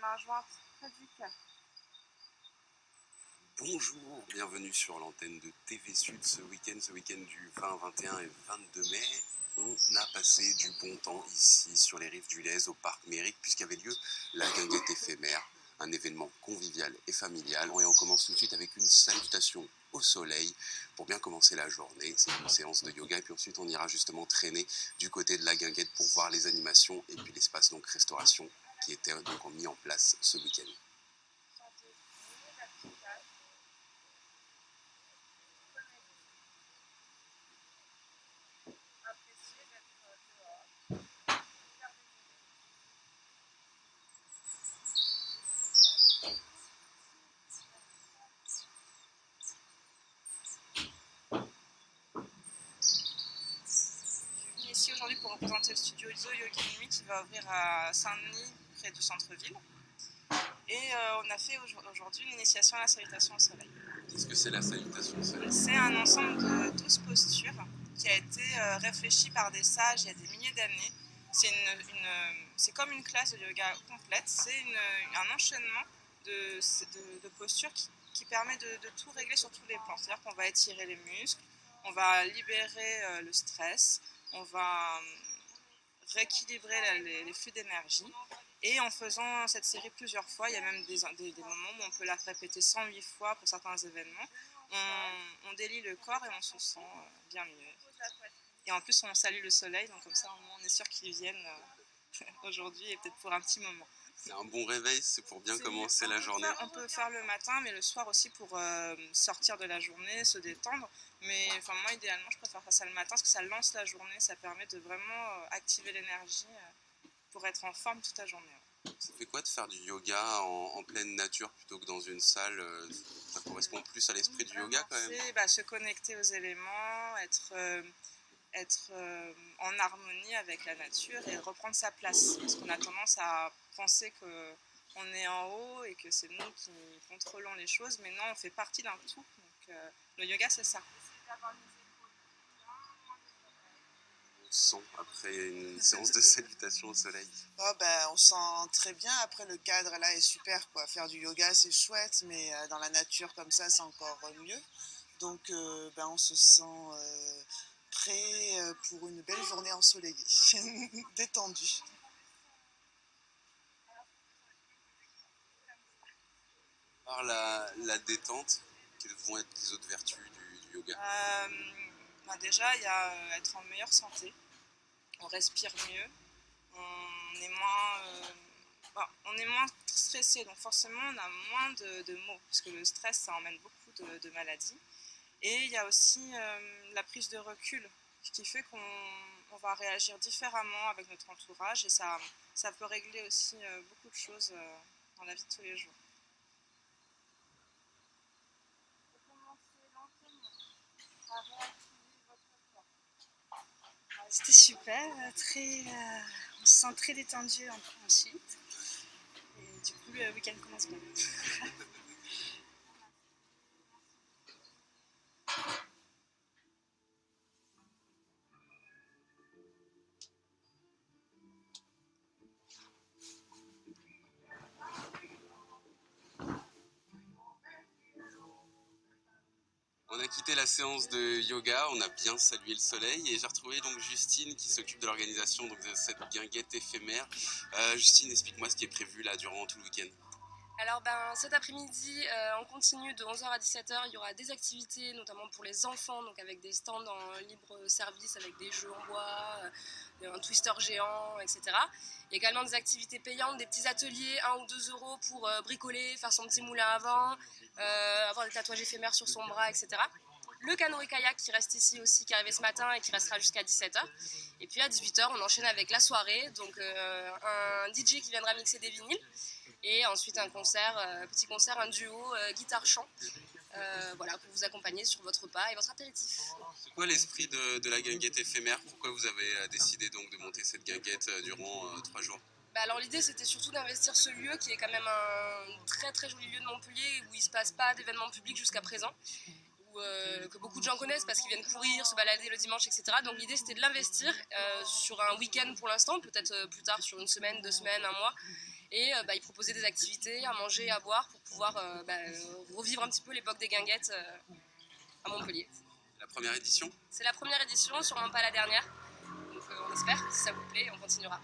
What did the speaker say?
mains jointes près du cœur. Bonjour, bienvenue sur l'antenne de TV Sud ce week-end du 20, 21 et 22 mai. On a passé du bon temps ici sur les rives du Lez au parc Mérique puisqu'avait lieu la guinguette éphémère, un événement convivial et familial. Et on commence tout de suite avec une salutation au soleil pour bien commencer la journée. C'est une séance de yoga et puis ensuite on ira justement traîner du côté de la guinguette pour voir les animations et puis l'espace donc restauration qui était donc mis en place ce week-end. Ici aujourd'hui pour représenter le studio Zo Yoga Numi qui va ouvrir à Saint-Denis près du centre-ville. Et on a fait aujourd'hui l'initiation à la salutation au soleil. Qu'est-ce que c'est la salutation au soleil? C'est un ensemble de 12 postures qui a été réfléchi par des sages il y a des milliers d'années. C'est comme une classe de yoga complète, c'est un enchaînement de postures qui permet de tout régler sur tous les plans. C'est-à-dire qu'on va étirer les muscles, on va libérer le stress, on va rééquilibrer les flux d'énergie. Et en faisant cette série plusieurs fois, il y a même des moments où on peut la répéter 108 fois pour certains événements. On délie le corps et on se sent bien mieux. Et en plus, on salue le soleil, donc comme ça, on est sûr qu'ils viennent aujourd'hui et peut-être pour un petit moment. C'est un bon réveil, c'est pour bien commencer la journée. On peut faire le matin, mais le soir aussi pour sortir de la journée, se détendre. Mais moi, idéalement, je préfère faire ça le matin parce que ça lance la journée, ça permet de vraiment activer l'énergie pour être en forme toute la journée. Ça fait quoi de faire du yoga en pleine nature plutôt que dans une salle? Ça correspond plus à l'esprit du yoga quand même? C'est se connecter aux éléments, être en harmonie avec la nature et reprendre sa place. Parce qu'on a tendance à penser qu'on est en haut et que c'est nous qui contrôlons les choses, mais non, on fait partie d'un tout. Donc le yoga, c'est ça. On sent après une séance de salutation au soleil. On se sent très bien. Après, le cadre là est super, quoi. Faire du yoga, c'est chouette, mais dans la nature comme ça, c'est encore mieux. Donc, on se sent prêt pour une belle journée ensoleillée, détendue. Par la détente, quelles vont être les autres vertus du yoga? Déjà, il y a être en meilleure santé. On respire mieux. On est moins stressé, donc forcément on a moins de maux, parce que le stress ça emmène beaucoup de maladies. Et il y a aussi la prise de recul qui fait qu'on va réagir différemment avec notre entourage et ça peut régler aussi beaucoup de choses dans la vie de tous les jours. C'était super, on se sent très détendu ensuite. Et du coup, le week-end commence bien. On a quitté la séance de yoga, on a bien salué le soleil et j'ai retrouvé donc Justine qui s'occupe de l'organisation de cette guinguette éphémère. Justine, explique-moi ce qui est prévu là durant tout le week-end. Alors cet après-midi, on continue de 11h à 17h, il y aura des activités notamment pour les enfants, donc avec des stands en libre service, avec des jeux en bois, un twister géant, etc. Il y a également des activités payantes, des petits ateliers, 1 ou 2 euros pour bricoler, faire son petit moulin à vent, avoir des tatouages éphémères sur son bras, etc. Le canoë-kayak qui reste ici aussi, qui est arrivé ce matin et qui restera jusqu'à 17h. Et puis à 18h, on enchaîne avec la soirée, donc un DJ qui viendra mixer des vinyles. Et ensuite un petit concert, un duo guitare-chant, pour vous accompagner sur votre repas et votre apéritif. C'est quoi l'esprit de la guinguette éphémère? Pourquoi vous avez décidé donc de monter cette guinguette durant 3 jours? Alors l'idée c'était surtout d'investir ce lieu qui est quand même un très très joli lieu de Montpellier où il ne se passe pas d'événements publics jusqu'à présent. Que beaucoup de gens connaissent parce qu'ils viennent courir, se balader le dimanche, etc. Donc l'idée c'était de l'investir sur un week-end pour l'instant, peut-être plus tard sur une semaine, 2 semaines, un mois, Et ils proposaient des activités, à manger, à boire pour pouvoir revivre un petit peu l'époque des guinguettes à Montpellier. La première édition? C'est la première édition, sûrement pas la dernière. Donc on espère, si ça vous plaît, on continuera.